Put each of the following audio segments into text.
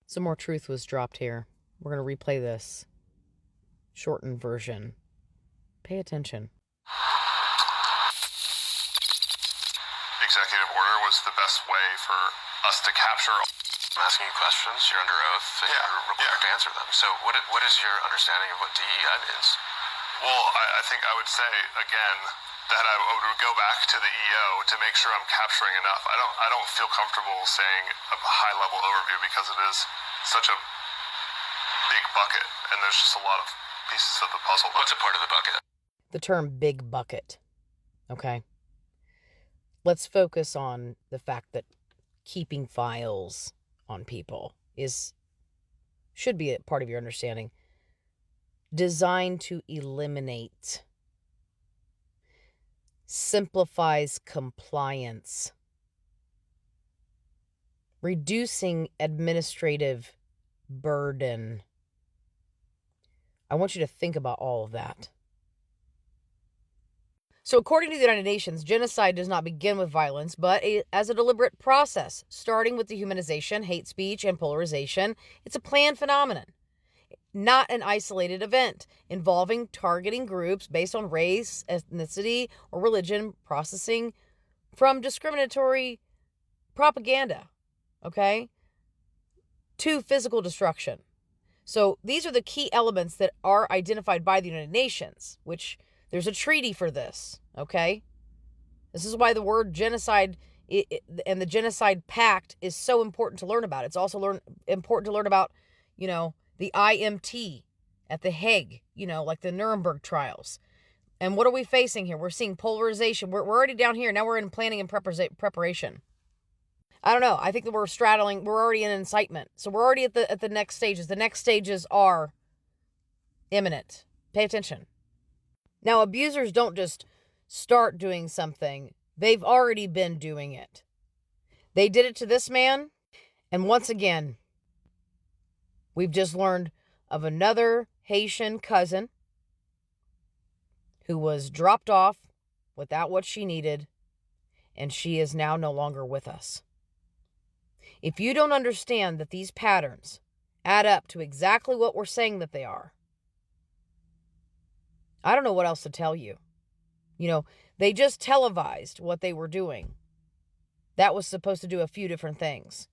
Some more truth was dropped here. We're going to replay this shortened version. Pay attention. Executive order was the best way for us to capture. I'm asking you questions. You're under oath. And you're required to answer them. So what is your understanding of what DEI means? Well, I think I would say, again, that I would go back to the EO to make sure I'm capturing enough. I don't feel comfortable saying a high-level overview because it is such a big bucket, and there's just a lot of pieces of the puzzle. What's a part of the bucket? The term big bucket. Okay? Let's focus on the fact that keeping files on people should be a part of your understanding. Designed to eliminate, simplifies compliance, reducing administrative burden. I want you to think about all of that. So according to the United Nations, genocide does not begin with violence, but as a deliberate process, starting with dehumanization, hate speech, and polarization. It's a planned phenomenon, not an isolated event involving targeting groups based on race, ethnicity, or religion, processing from discriminatory propaganda, okay, to physical destruction. So these are the key elements that are identified by the United Nations, which there's a treaty for this, okay? This is why the word genocide and the Genocide Pact is so important to learn about. It's also important to learn about, the IMT at The Hague, like the Nuremberg trials. And what are we facing here? We're seeing polarization. We're already down here. Now we're in planning and preparation. I don't know. I think that we're already in incitement. So we're already at the next stages. The next stages are imminent. Pay attention. Now, abusers don't just start doing something. They've already been doing it. They did it to this man. And once again, we've just learned of another Haitian cousin who was dropped off without what she needed, and she is now no longer with us. If you don't understand that these patterns add up to exactly what we're saying that they are, I don't know what else to tell you. They just televised what they were doing. That was supposed to do a few different things.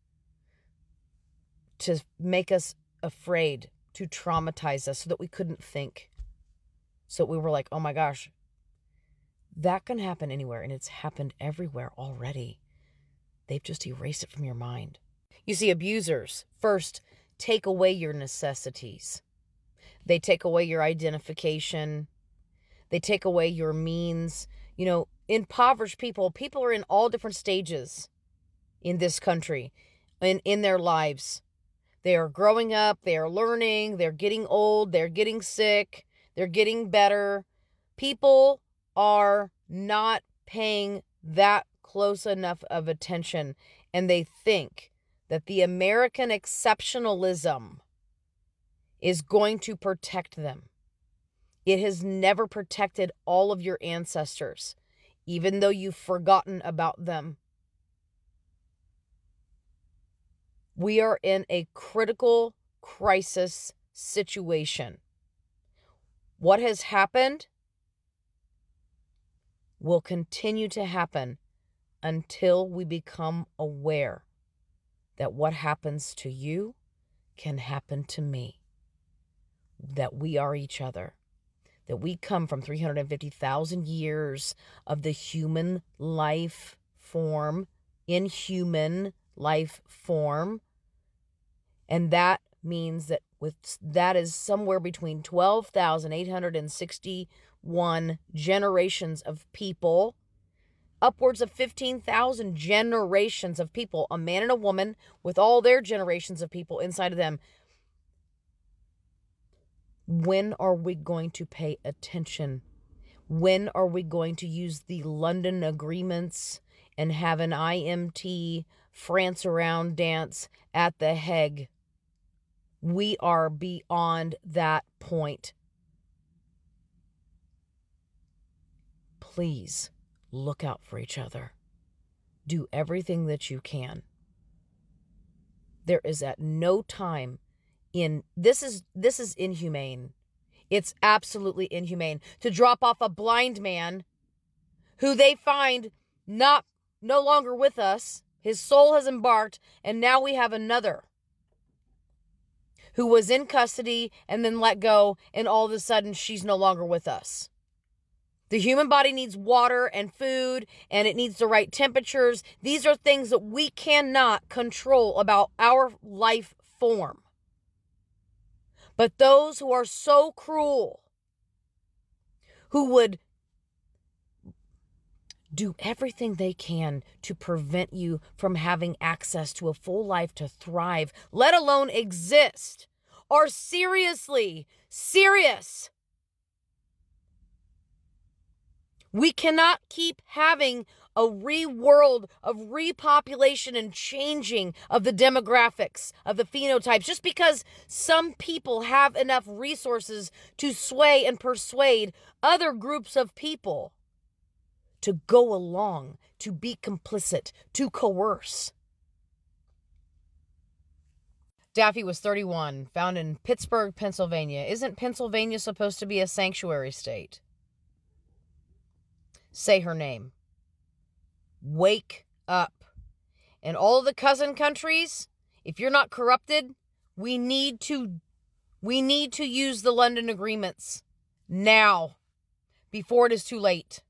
To make us afraid, to traumatize us so that we couldn't think. So we were like, oh my gosh, that can happen anywhere, and it's happened everywhere already. They've just erased it from your mind. You see, abusers first take away your necessities. They take away your identification. They take away your means. Impoverished people are in all different stages in this country, in their lives. They are growing up, they are learning, they're getting old, they're getting sick, they're getting better. People are not paying that close enough of attention, and they think that the American exceptionalism is going to protect them. It has never protected all of your ancestors, even though you've forgotten about them. We are in a critical crisis situation. What has happened will continue to happen until we become aware that what happens to you can happen to me. That we are each other. That we come from 350,000 years of the human life form, inhuman life form. And that means that that is somewhere between 12,861 generations of people, upwards of 15,000 generations of people, a man and a woman with all their generations of people inside of them. When are we going to pay attention? When are we going to use the London agreements and have an IMT France around dance at The Hague? We are beyond that point. Please look out for each other. Do everything that you can. There is at no time this is inhumane. It's absolutely inhumane to drop off a blind man who they find no longer with us. His soul has embarked, and now we have another who was in custody and then let go, and all of a sudden she's no longer with us. The human body needs water and food, and it needs the right temperatures. These are things that we cannot control about our life form. But those who are so cruel, who would do everything they can to prevent you from having access to a full life to thrive, let alone exist, are seriously serious. We cannot keep having a reworld of repopulation and changing of the demographics, of the phenotypes, just because some people have enough resources to sway and persuade other groups of people to go along, to be complicit, to coerce. Daffy was 31, found in Pittsburgh, Pennsylvania. Isn't Pennsylvania supposed to be a sanctuary state? Say her name. Wake up. And all the cousin countries, if you're not corrupted, we need to use the London agreements now, before it is too late.